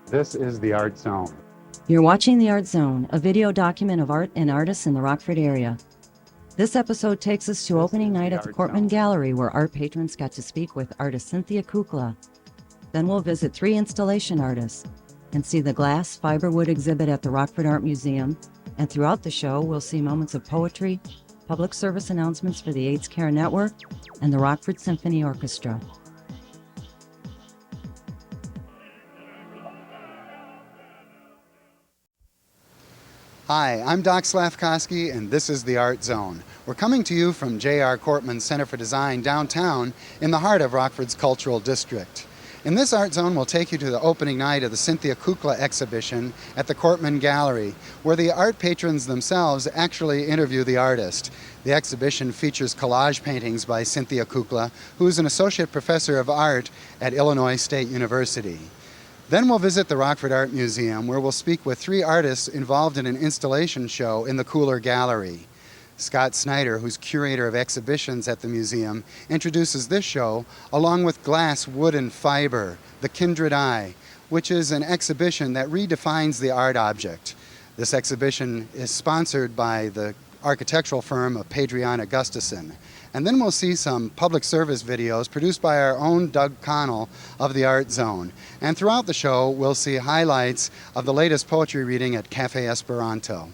This is the Art Zone. You're watching the Art Zone, a video document of art and artists in the Rockford area. This episode takes us to opening night at the Kortman Gallery, where art patrons got to speak with artist Cynthia Kukla. Then we'll visit 3 installation artists and see the glass fiberwood exhibit at the Rockford Art Museum. And throughout the show, we'll see moments of poetry, public service announcements for the AIDS Care Network, and the Rockford Symphony Orchestra. Hi, I'm Doc Slavkowski, and this is the Art Zone. We're coming to you from J.R. Kortman's Center for Design downtown in the heart of Rockford's Cultural District. In this Art Zone, we'll take you to the opening night of the Cynthia Kukla exhibition at the Kortman Gallery, where the art patrons themselves actually interview the artist. The exhibition features collage paintings by Cynthia Kukla, who is an associate professor of art at Illinois State University. Then we'll visit the Rockford Art Museum, where we'll speak with 3 artists involved in an installation show in the Cooler Gallery. Scott Snyder, who's curator of exhibitions at the museum, introduces this show along with Glass, Wood, and Fiber, The Kindred Eye, which is an exhibition that redefines the art object. This exhibition is sponsored by the architectural firm of Padriana Gustafson. And then we'll see some public service videos produced by our own Doug Connell of the Art Zone. And throughout the show, we'll see highlights of the latest poetry reading at Cafe Esperanto.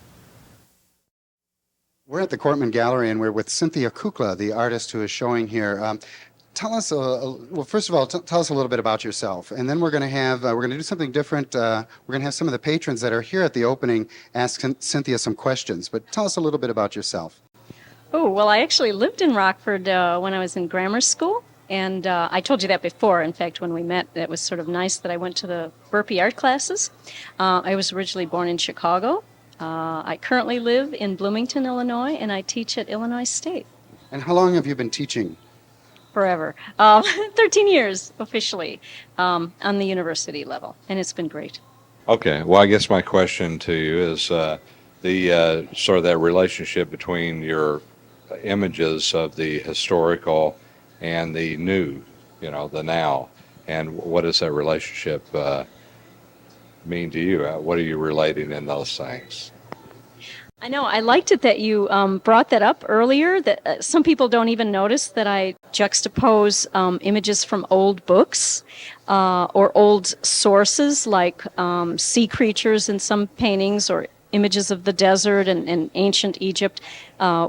We're at the Kortman Gallery, and we're with Cynthia Kukla, the artist who is showing here. Tell us, well, first of all, tell us a little bit about yourself, and then we're going to do something different. We're going to have some of the patrons that are here at the opening ask Cynthia some questions, but tell us a little bit about yourself. Oh, well, I actually lived in Rockford when I was in grammar school, and I told you that before. In fact, when we met, it was sort of nice that I went to the Burpee art classes. I was originally born in Chicago. I currently live in Bloomington, Illinois, and I teach at Illinois State. And how long have you been teaching? Forever. 13 years officially on the university level, and it's been great. Okay, well, I guess my question to you is the sort of that relationship between your images of the historical and the new, the now, and what does that relationship mean to you? What are you relating in those things? I know, I liked it that you brought that up earlier, that some people don't even notice that I juxtapose images from old books or old sources like sea creatures in some paintings, or images of the desert and ancient Egypt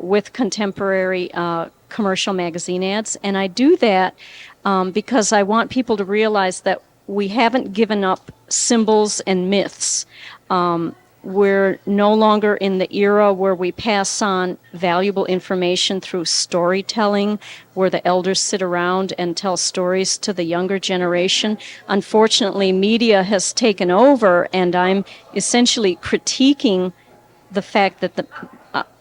with contemporary commercial magazine ads. And I do that because I want people to realize that we haven't given up symbols and myths. We're no longer in the era where we pass on valuable information through storytelling, where the elders sit around and tell stories to the younger generation. Unfortunately, media has taken over, and I'm essentially critiquing the fact that the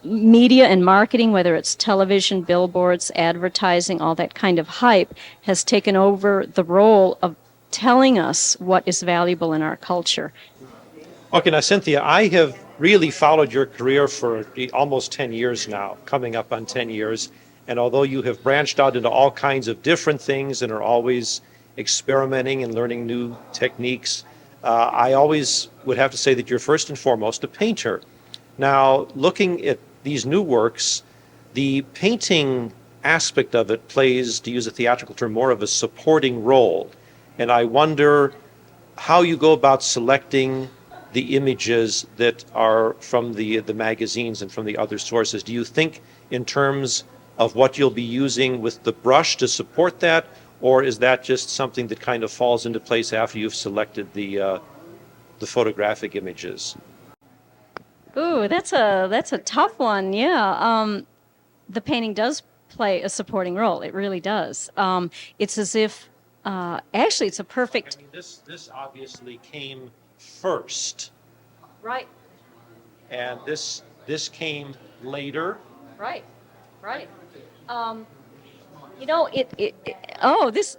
media and marketing, whether it's television, billboards, advertising, all that kind of hype, has taken over the role of telling us what is valuable in our culture. Okay, now, Cynthia, I have really followed your career for almost 10 years now, coming up on 10 years. And although you have branched out into all kinds of different things and are always experimenting and learning new techniques, I always would have to say that you're first and foremost a painter. Now, looking at these new works, the painting aspect of it plays, to use a theatrical term, more of a supporting role. And I wonder how you go about selecting the images that are from the magazines and from the other sources. Do you think in terms of what you'll be using with the brush to support that, or is that just something that kind of falls into place after you've selected the photographic images? Ooh, that's a tough one. Yeah, the painting does play a supporting role. It really does. It's as if actually it's a perfect. I mean, this obviously came first. Right. And this came later. Right. This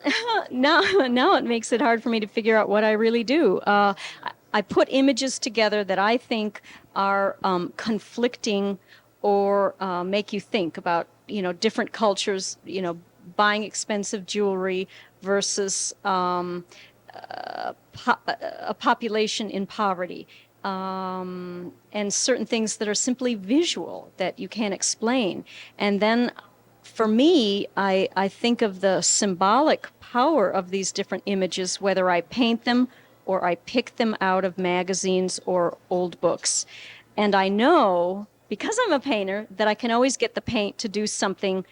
now it makes it hard for me to figure out what I really do. I put images together that I think are conflicting or make you think about, different cultures, buying expensive jewelry versus a population in poverty, and certain things that are simply visual that you can't explain. And then for me, I think of the symbolic power of these different images, whether I paint them or I pick them out of magazines or old books. And I know, because I'm a painter, that I can always get the paint to do something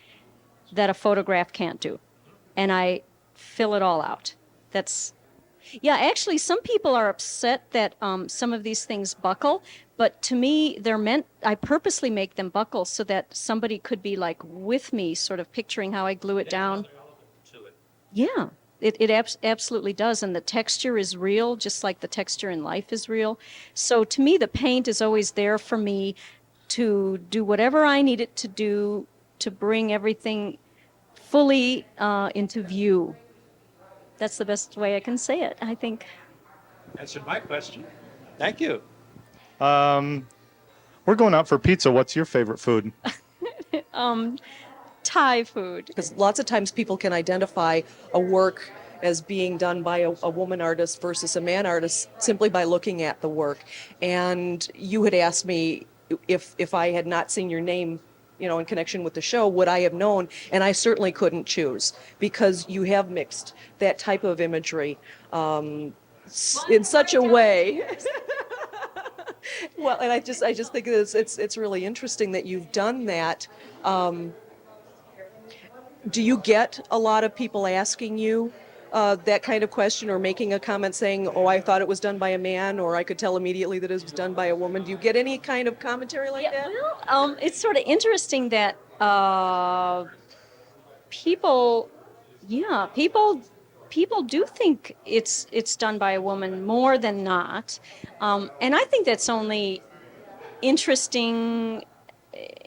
that a photograph can't do. And I fill it all out. Yeah, actually, some people are upset that some of these things buckle, but to me, I purposely make them buckle so that somebody could be like with me, sort of picturing how I glue it down. Yeah, it absolutely does. And the texture is real, just like the texture in life is real. So to me, the paint is always there for me to do whatever I need it to do to bring everything fully into view. That's the best way I can say it, I think. Answered my question. Thank you. We're going out for pizza. What's your favorite food? Thai food. Because lots of times people can identify a work as being done by a woman artist versus a man artist simply by looking at the work. And you had asked me if I had not seen your name, in connection with the show, would I have known? And I certainly couldn't choose, because you have mixed that type of imagery in such a way. Well, and I just think it's really interesting that you've done that. Do you get a lot of people asking you that kind of question, or making a comment saying, "Oh, I thought it was done by a man," or "I could tell immediately that it was done by a woman"? Do you get any kind of commentary like that? Well, it's sort of interesting that people do think it's done by a woman more than not, and I think that's only interesting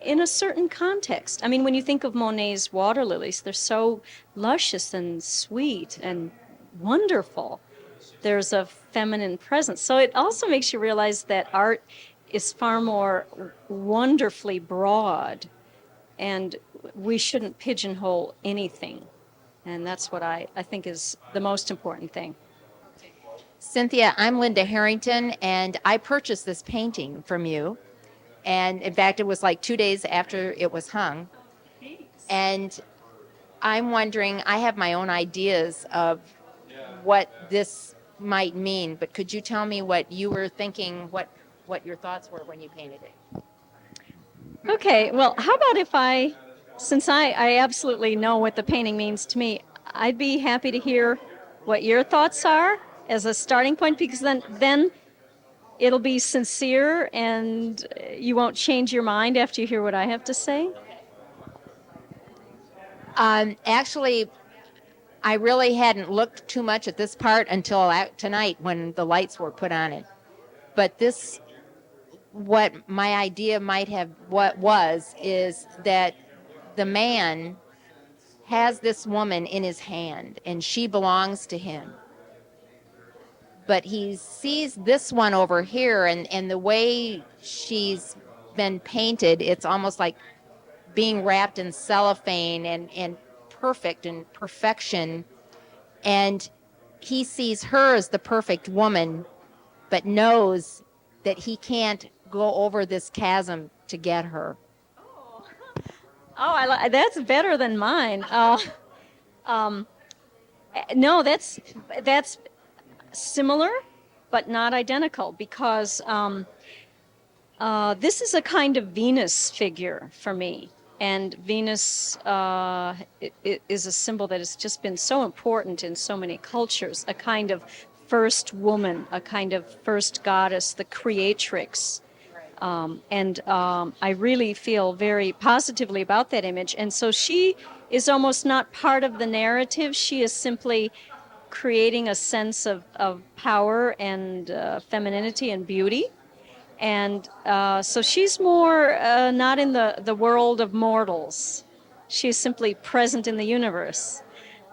in a certain context. I mean, when you think of Monet's water lilies, they're so luscious and sweet and wonderful. There's a feminine presence. So it also makes you realize that art is far more wonderfully broad, and we shouldn't pigeonhole anything. And that's what I think is the most important thing. Cynthia, I'm Linda Harrington, and I purchased this painting from you. And in fact, it was like 2 days after it was hung. And I'm wondering, I have my own ideas of what this might mean, but could you tell me what you were thinking, what your thoughts were when you painted it? Okay, well, how about since I absolutely know what the painting means to me, I'd be happy to hear what your thoughts are as a starting point, because then it'll be sincere and you won't change your mind after you hear what I have to say. Actually, I really hadn't looked too much at this part until tonight when the lights were put on it. But what my idea is that the man has this woman in his hand and she belongs to him. But he sees this one over here, and the way she's been painted, it's almost like being wrapped in cellophane and perfect and perfection. And he sees her as the perfect woman, but knows that he can't go over this chasm to get her. Oh, that's better than mine. No, that's similar, but not identical, because this is a kind of Venus figure for me. And Venus is a symbol that has just been so important in so many cultures, a kind of first woman, a kind of first goddess, the creatrix. I really feel very positively about that image. And so she is almost not part of the narrative. She is simply creating a sense of power and femininity and beauty. And so she's more not in the world of mortals. She's simply present in the universe.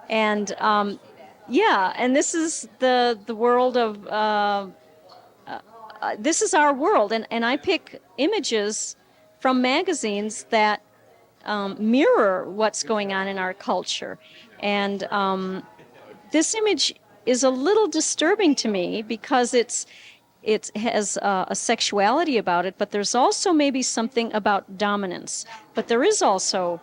And and this is the world of, this is our world. And I pick images from magazines that mirror what's going on in our culture. And this image is a little disturbing to me because it has a sexuality about it, but there's also maybe something about dominance. But there is also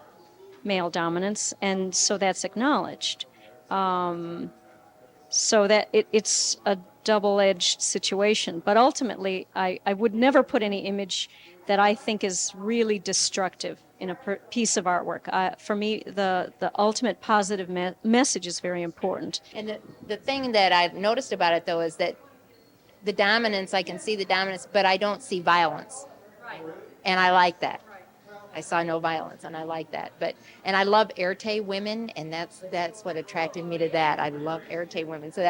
male dominance, and so that's acknowledged. So that it's a double-edged situation. But ultimately, I would never put any image that I think is really destructive in a piece of artwork. For me, the ultimate positive message is very important. And the thing that I've noticed about it, though, is that the dominance, I can see the dominance, but I don't see violence. And I like that. I saw no violence, and I like that. And I love Erte women, and that's what attracted me to that. I love Erte women. So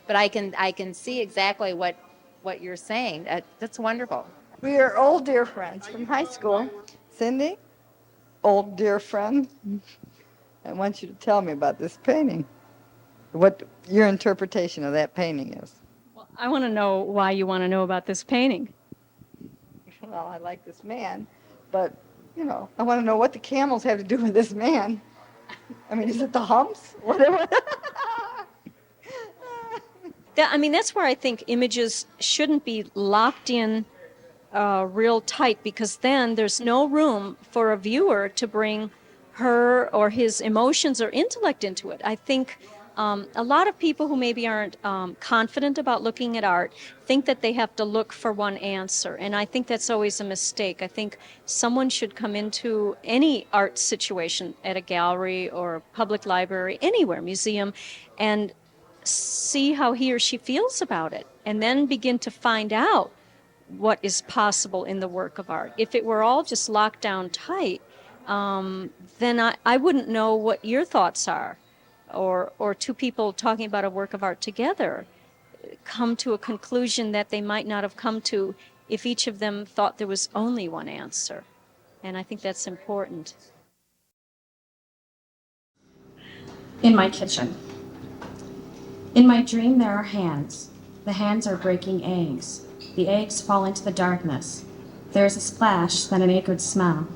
I can see exactly what you're saying. That's wonderful. We are old dear friends from high school. Cindy, old dear friend, I want you to tell me about this painting. What your interpretation of that painting is. Well, I want to know why you want to know about this painting. Well, I like this man, but, I want to know what the camels have to do with this man. I mean, is it the humps? Whatever. That's where I think images shouldn't be locked in real tight, because then there's no room for a viewer to bring her or his emotions or intellect into it. I think a lot of people who maybe aren't confident about looking at art think that they have to look for one answer, and I think that's always a mistake. I think someone should come into any art situation at a gallery or a public library, anywhere, museum, and see how he or she feels about it, and then begin to find out what is possible in the work of art. If it were all just locked down tight, then I wouldn't know what your thoughts are. Or two people talking about a work of art together come to a conclusion that they might not have come to if each of them thought there was only one answer. And I think that's important. In my kitchen. In my dream, there are hands. The hands are breaking eggs. The eggs fall into the darkness. There is a splash, then an acrid smell.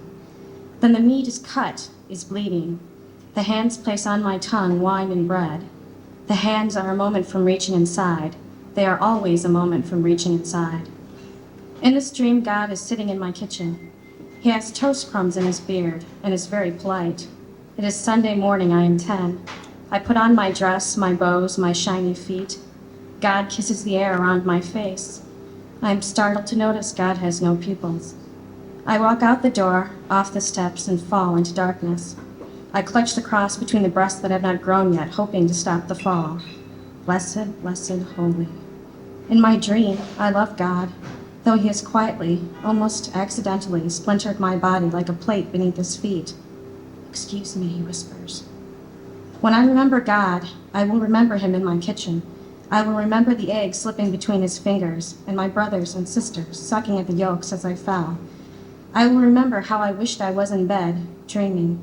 Then the meat is cut, is bleeding. The hands place on my tongue wine and bread. The hands are a moment from reaching inside. They are always a moment from reaching inside. In this dream, God is sitting in my kitchen. He has toast crumbs in his beard and is very polite. It is Sunday morning, I am 10. I put on my dress, my bows, my shiny feet. God kisses the air around my face. I am startled to notice God has no pupils. I walk out the door, off the steps, and fall into darkness. I clutch the cross between the breasts that have not grown yet, hoping to stop the fall. Blessed, blessed, holy. In my dream, I love God, though he has quietly, almost accidentally, splintered my body like a plate beneath his feet. Excuse me, he whispers. When I remember God, I will remember him in my kitchen. I will remember the egg slipping between his fingers, and my brothers and sisters sucking at the yolks as I fell. I will remember how I wished I was in bed, dreaming,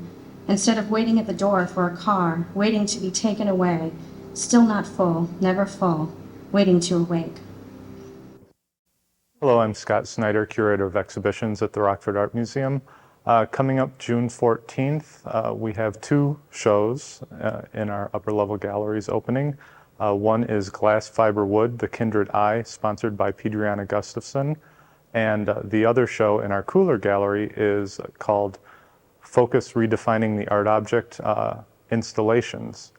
instead of waiting at the door for a car, waiting to be taken away, still not full, never full, waiting to awake. Hello, I'm Scott Snyder, Curator of Exhibitions at the Rockford Art Museum. Coming up June 14th, we have two shows in our upper level galleries opening. One is Glass Fiber Wood, The Kindred Eye, sponsored by Pedriana Gustafson. And the other show in our cooler gallery is called Focus Redefining the Art Object Installations.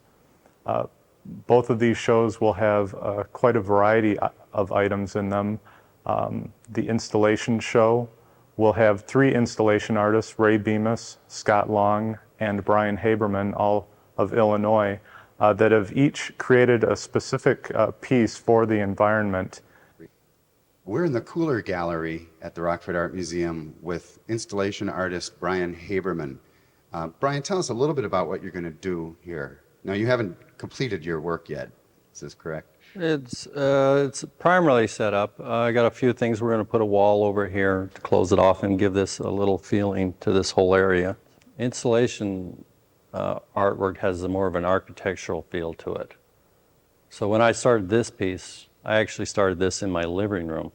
Both of these shows will have quite a variety of items in them. The installation show will have three installation artists, Raye Bemis, Scott Long, and Brian Haberman, all of Illinois, that have each created a specific piece for the environment. We're in the Cooler Gallery at the Rockford Art Museum with installation artist Brian Haberman. Brian, tell us a little bit about what you're going to do here. Now, you haven't completed your work yet. Is this correct? It's primarily set up. I got a few things. We're going to put a wall over here to close it off and give this a little feeling to this whole area. Installation artwork has more of an architectural feel to it. So when I started this piece, I actually started this in my living room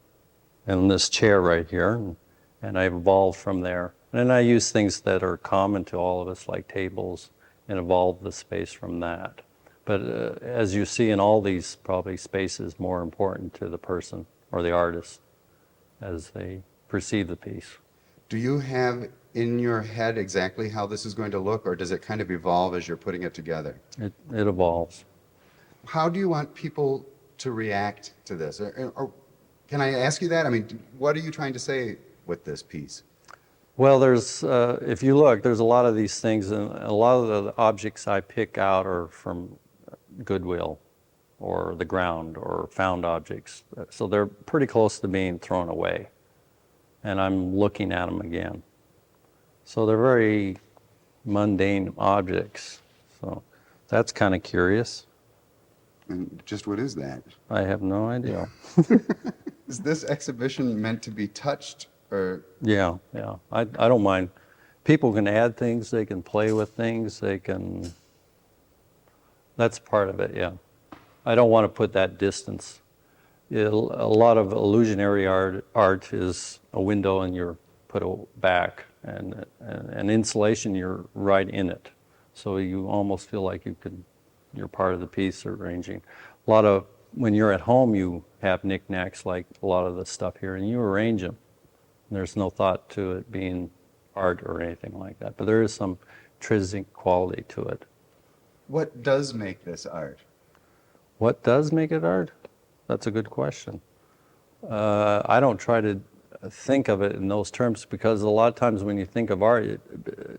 and this chair right here, and I evolved from there. And then I use things that are common to all of us, like tables, and evolved the space from that. But as you see in all these, probably space is more important to the person or the artist as they perceive the piece. Do you have in your head exactly how this is going to look, or does it kind of evolve as you're putting it together? It evolves. How do you want people to react to this? Or can I ask you that? I mean, what are you trying to say with this piece? Well, there's, if you look, there's a lot of these things, and a lot of the objects I pick out are from Goodwill or the ground or found objects. So they're pretty close to being thrown away. And I'm looking at them again. So they're very mundane objects. So that's kind of curious. And just what is that? I have no idea. Is this exhibition meant to be touched, or? Yeah. I don't mind. People can add things, they can play with things, they can, that's part of it, yeah. I don't want to put that distance. A lot of illusionary art is a window and you're put back, and installation, you're right in it. So you almost feel like you're part of the piece or arranging. A lot of, when you're at home, you have knickknacks like a lot of the stuff here, and you arrange them. There's no thought to it being art or anything like that, but there is some intrinsic quality to it. What does make this art? What does make it art? That's a good question. I don't try to think of it in those terms, because a lot of times when you think of art,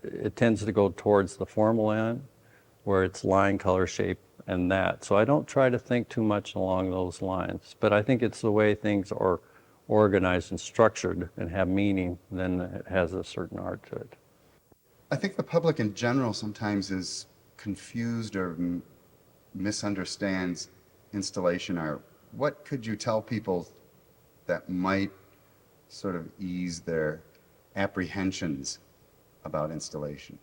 it tends to go towards the formal end, where it's line, color, shape, and that. So I don't try to think too much along those lines, but I think it's the way things are organized and structured and have meaning, then it has a certain art to it. I think the public in general sometimes is confused or misunderstands installation art. What could you tell people that might sort of ease their apprehensions about installation?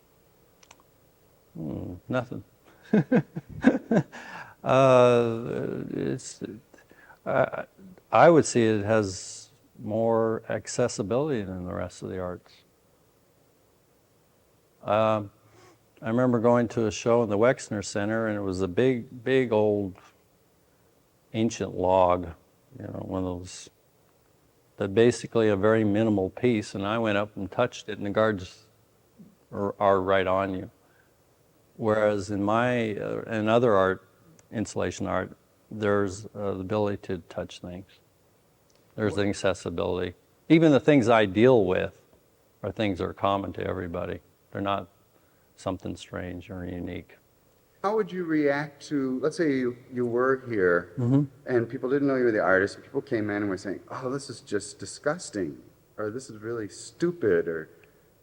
Nothing. I would see it has more accessibility than the rest of the arts. I remember going to a show in the Wexner Center, and it was a big old ancient log, one of those, that basically a very minimal piece, and I went up and touched it, and the guards are right on you. Whereas in in other art, installation art, there's the ability to touch things. There's an accessibility. Even the things I deal with are things that are common to everybody. They're not something strange or unique. How would you react to, let's say you were here and people didn't know you were the artist, and people came in and were saying, oh, this is just disgusting, or this is really stupid, or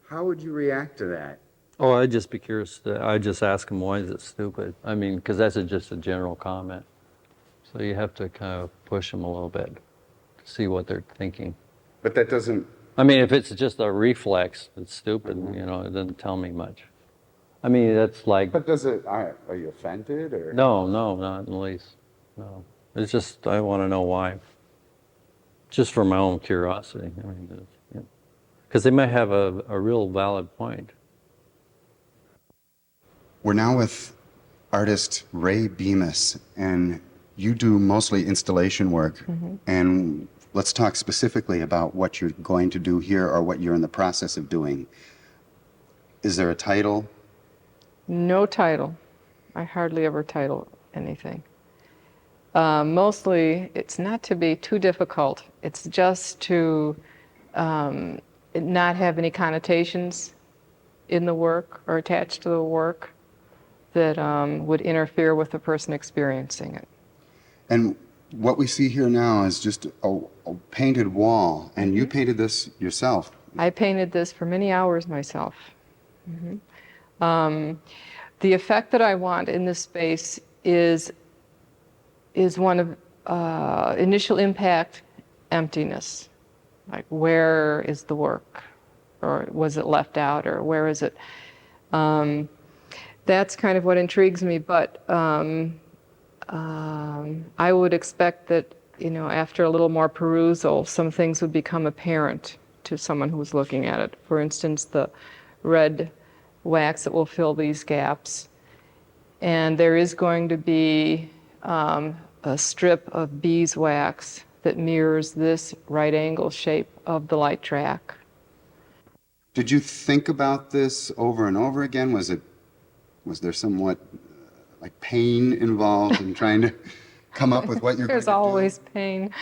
how would you react to that? Oh, I'd just be curious. I'd just ask them, why is it stupid? I mean, because that's just a general comment. So you have to kind of push them a little bit to see what they're thinking. But that doesn't... I mean, if it's just a reflex, it's stupid, it doesn't tell me much. I mean, that's like... But does it... Are you offended, or...? No, not in the least. No. It's just, I want to know why. Just for my own curiosity. I mean, because they might have a real valid point. We're now with artist Raye Bemis, and you do mostly installation work. And let's talk specifically about what you're going to do here, or what you're in the process of doing. Is there a title? No title. I hardly ever title anything. Mostly, it's not to be too difficult. It's just to not have any connotations in the work or attached to the work that would interfere with the person experiencing it. And what we see here now is just a painted wall, and you painted this yourself. I painted this for many hours myself. The effect that I want in this space is one of initial impact, emptiness. Like, where is the work? Or was it left out? Or where is it? That's kind of what intrigues me, but I would expect that, after a little more perusal, some things would become apparent to someone who's looking at it. For instance, the red wax that will fill these gaps And there is going to be a strip of beeswax that mirrors this right angle shape of the light track. Did you think about this over and over again? Was there somewhat like pain involved in trying to come up with what you're There's going to do? always pain.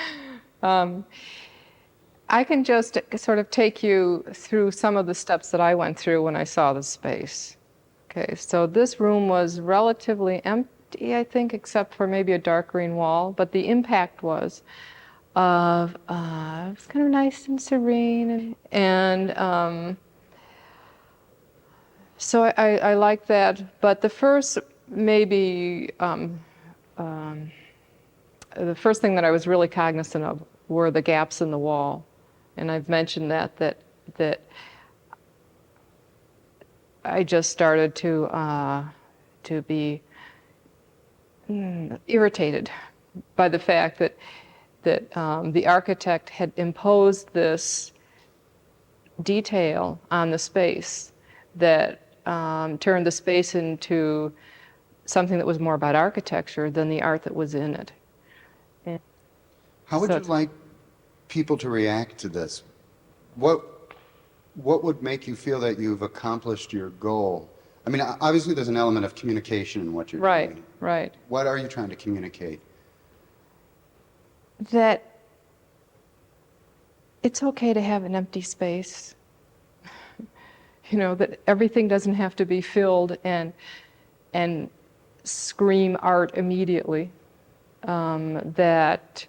I can just sort of take you through some of the steps that I went through when I saw the space. Okay, so this room was relatively empty, I think, except for maybe a dark green wall, but the impact was of, it was kind of nice and serene, and so I like that. But the first, maybe, the first thing that I was really cognizant of were the gaps in the wall. And I've mentioned that I just started to be irritated by the fact that the architect had imposed this detail on the space that turned the space into something that was more about architecture than the art that was in it. How would you like people to react to this? What would make you feel that you've accomplished your goal? I mean, obviously there's an element of communication in what you're doing. Right. What are you trying to communicate? That it's okay to have an empty space. You know, that everything doesn't have to be filled and scream art immediately. That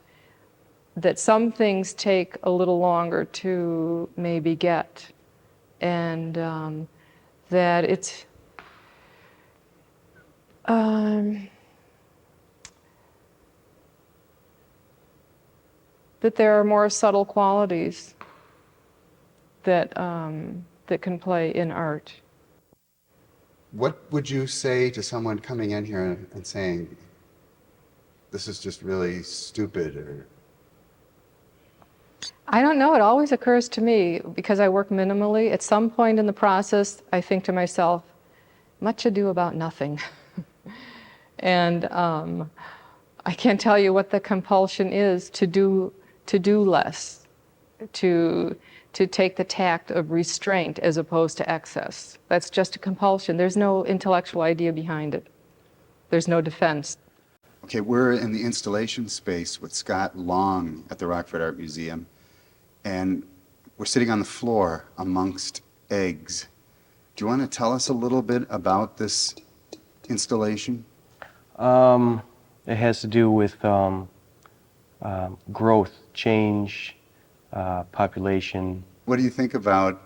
some things take a little longer to maybe get, and that it's that there are more subtle qualities that that can play in art. What would you say to someone coming in here and saying, this is just really stupid, or? I don't know. It always occurs to me, because I work minimally, at some point in the process, I think to myself, much ado about nothing. And I can't tell you what the compulsion is to do less, to take the tact of restraint as opposed to excess. That's just a compulsion. There's no intellectual idea behind it. There's no defense. Okay, we're in the installation space with Scott Long at the Rockford Art Museum, and we're sitting on the floor amongst eggs. Do you want to tell us a little bit about this installation? It has to do with growth, change, population. What do you think about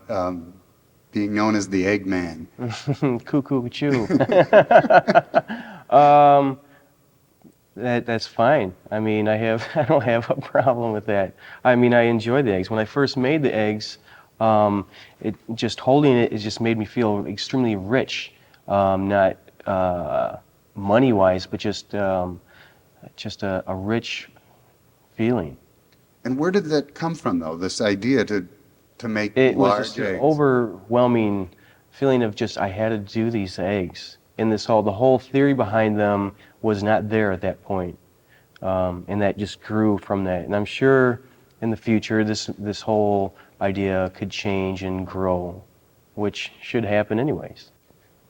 being known as the Eggman? Cuckoo choo. That's fine. I mean, I don't have a problem with that. I mean, I enjoy the eggs. When I first made the eggs, just holding it just made me feel extremely rich, not money-wise, but just a rich feeling. And where did that come from, though? This idea to make it large was just eggs? An overwhelming feeling of just I had to do these eggs. And the whole theory behind them was not there at that point, and that just grew from that. And I'm sure in the future this whole idea could change and grow, which should happen anyways.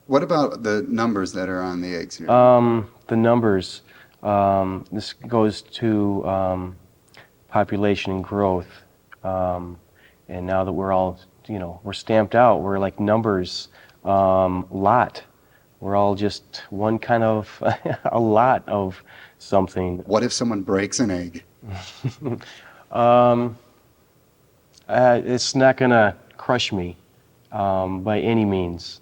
What about the numbers that are on the eggs here? The numbers. This goes to population and growth, and now that we're all, we're stamped out, we're like numbers, lot. We're all just one kind of a lot of something. What if someone breaks an egg? It's not gonna crush me by any means.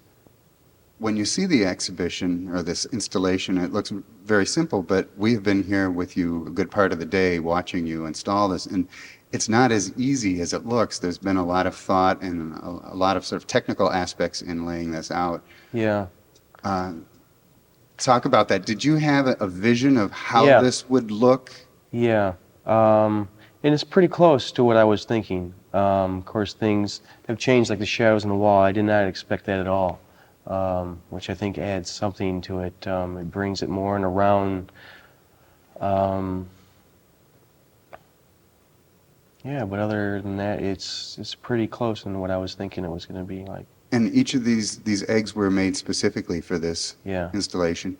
When you see the exhibition or this installation, it looks very simple, but we've been here with you a good part of the day watching you install this, and it's not as easy as it looks. There's been a lot of thought and a lot of sort of technical aspects in laying this out. Yeah. Talk about that. Did you have a vision of how this would look? Yeah. And it's pretty close to what I was thinking. Of course, things have changed, like the shadows on the wall. I did not expect that at all. which I think adds something to it. It brings it more and around. Yeah, but other than that, it's pretty close in what I was thinking it was going to be like. And each of these eggs were made specifically for this Yeah. installation,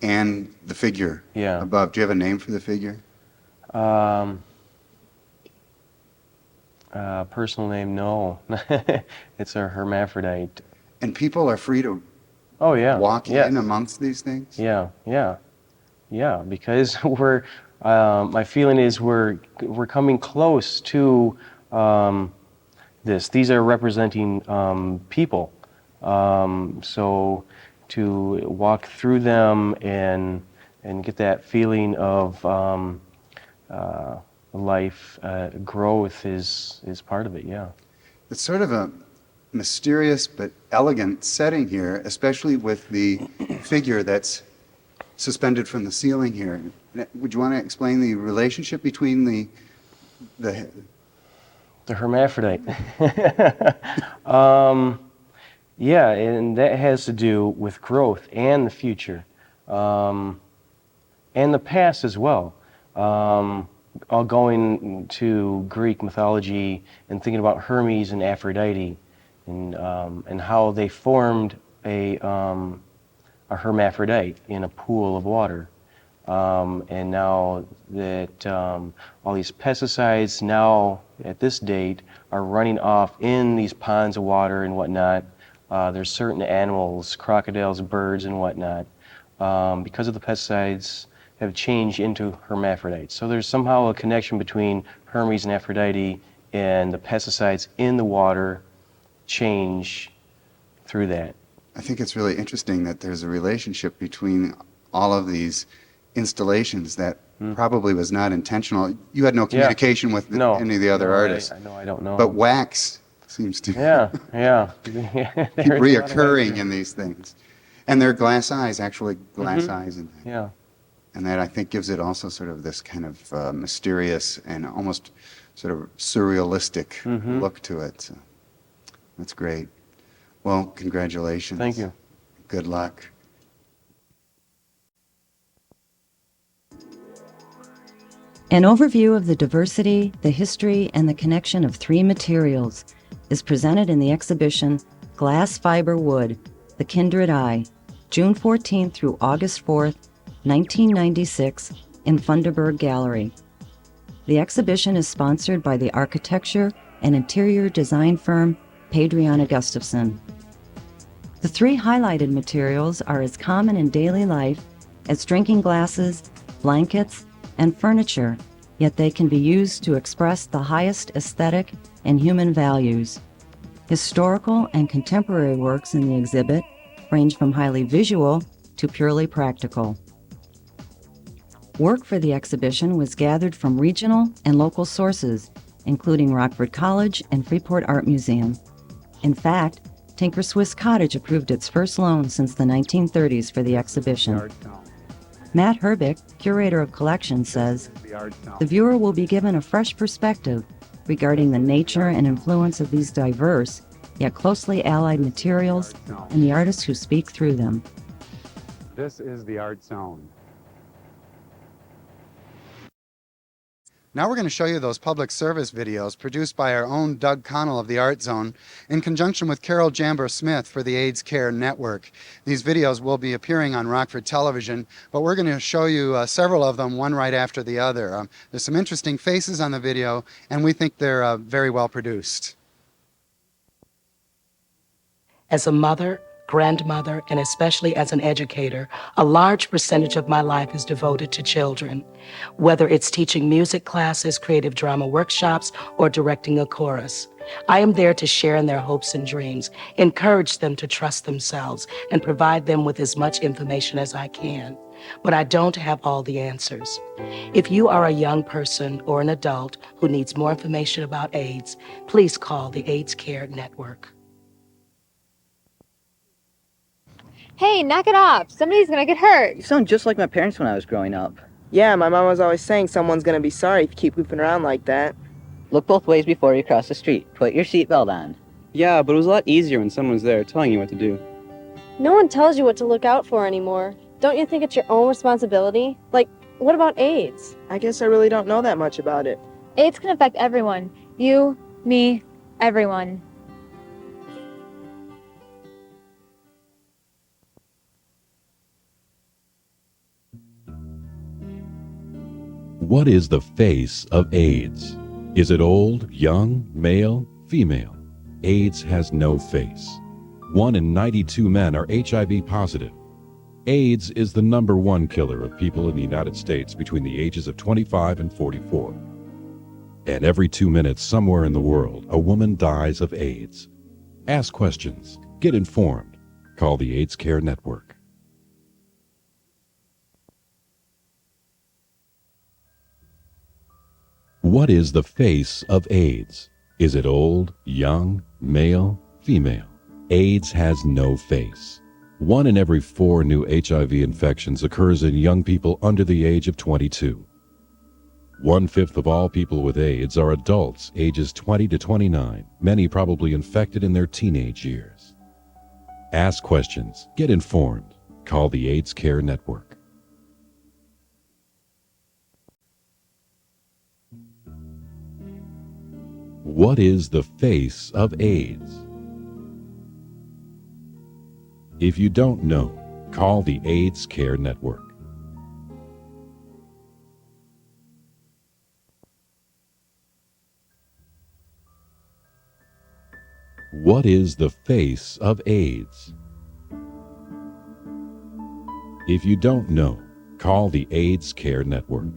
and the figure Yeah. above. Do you have a name for the figure? Personal name, no. It's a hermaphrodite. And people are free to Oh yeah. walk Yes. in amongst these things? Yeah, because we're, my feeling is we're coming close to this. These are representing people. So to walk through them and get that feeling of life, growth is part of it, yeah. It's sort of a mysterious but elegant setting here, especially with the figure that's suspended from the ceiling here. Would you want to explain the relationship between the hermaphrodite? Yeah, and that has to do with growth and the future, and the past as well. All going to Greek mythology and thinking about Hermes and Aphrodite, and how they formed a hermaphrodite in a pool of water. And now that all these pesticides now at this date are running off in these ponds of water and whatnot, there's certain animals, crocodiles, birds and whatnot, because of the pesticides have changed into hermaphrodites. So there's somehow a connection between Hermes and Aphrodite, and the pesticides in the water change through that. I think it's really interesting that there's a relationship between all of these installations that probably was not intentional. You had no communication with any of the other artists. I don't know. But wax seems to keep reoccurring in these things. And they're glass eyes, actually glass eyes. And that, I think, gives it also sort of this kind of mysterious and almost sort of surrealistic look to it. So that's great. Well, congratulations. Thank you. Good luck. An overview of the diversity, the history, and the connection of three materials is presented in the exhibition Glass Fiber Wood, The Kindred Eye, June 14th through August 4th, 1996, in Funderburg Gallery. The exhibition is sponsored by the architecture and interior design firm Padriana Gustafson. The three highlighted materials are as common in daily life as drinking glasses, blankets, and furniture, yet they can be used to express the highest aesthetic and human values. Historical and contemporary works in the exhibit range from highly visual to purely practical. Work for the exhibition was gathered from regional and local sources, including Rockford College and Freeport Art Museum. In fact, Tinker Swiss Cottage approved its first loan since the 1930s for the exhibition. Matt Herbick, curator of collections, says, "The viewer will be given a fresh perspective regarding the nature and influence of these diverse, yet closely allied materials and the artists who speak through them." This is the Art Zone. Now we're going to show you those public service videos produced by our own Doug Connell of the Art Zone in conjunction with Carol Jambor-Smith for the AIDS Care Network. These videos will be appearing on Rockford Television, but we're going to show you several of them, one right after the other. There's some interesting faces on the video, and we think they're very well produced. As a mother, grandmother, and especially as an educator, a large percentage of my life is devoted to children. Whether it's teaching music classes, creative drama workshops, or directing a chorus, I am there to share in their hopes and dreams, encourage them to trust themselves, and provide them with as much information as I can. But I don't have all the answers. If you are a young person or an adult who needs more information about AIDS, please call the AIDS Care Network. Hey, knock it off. Somebody's gonna get hurt. You sound just like my parents when I was growing up. Yeah, my mom was always saying someone's gonna be sorry if you keep goofing around like that. Look both ways before you cross the street. Put your seatbelt on. Yeah, but it was a lot easier when someone was there telling you what to do. No one tells you what to look out for anymore. Don't you think it's your own responsibility? Like, what about AIDS? I guess I really don't know that much about it. AIDS can affect everyone. You, me, everyone. What is the face of AIDS? Is it old, young, male, female? AIDS has no face. 1 in 92 men are HIV positive. AIDS is the #1 killer of people in the United States between the ages of 25 and 44. And every 2 minutes somewhere in the world, a woman dies of AIDS. Ask questions. Get informed. Call the AIDS Care Network. What is the face of AIDS? Is it old, young, male, female? AIDS has no face. 1 in every 4 new HIV infections occurs in young people under the age of 22. 1/5 of all people with AIDS are adults ages 20 to 29, many probably infected in their teenage years. Ask questions. Get informed. Call the AIDS Care Network. What is the face of AIDS? If you don't know, call the AIDS Care Network. What is the face of AIDS? If you don't know, call the AIDS Care Network.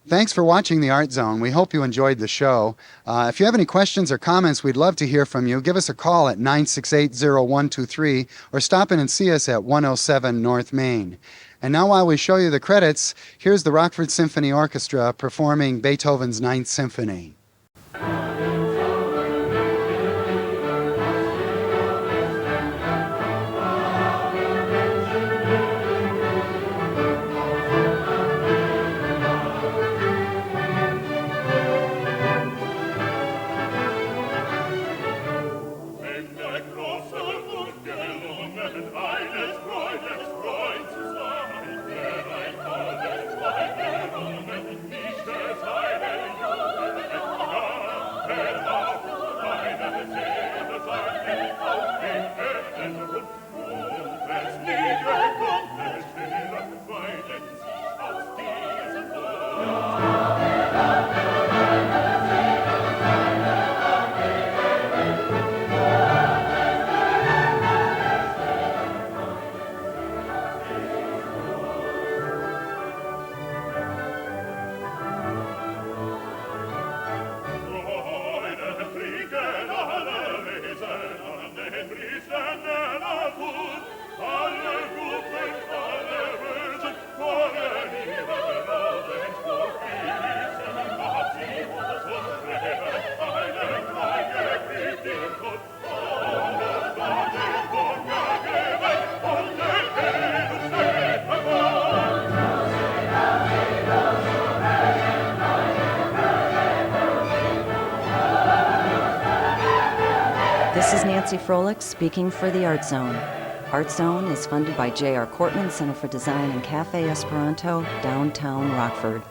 Thanks for watching the Art Zone. We hope you enjoyed the show. If you have any questions or comments, we'd love to hear from you. Give us a call at 968-0123 or stop in and see us at 107 North Main. And now while we show you the credits, here's the Rockford Symphony Orchestra performing Beethoven's Ninth Symphony. This is Nancy Froelich speaking for the ArtZone. ArtZone is funded by J.R. Kortman Center for Design and Cafe Esperanto, downtown Rockford.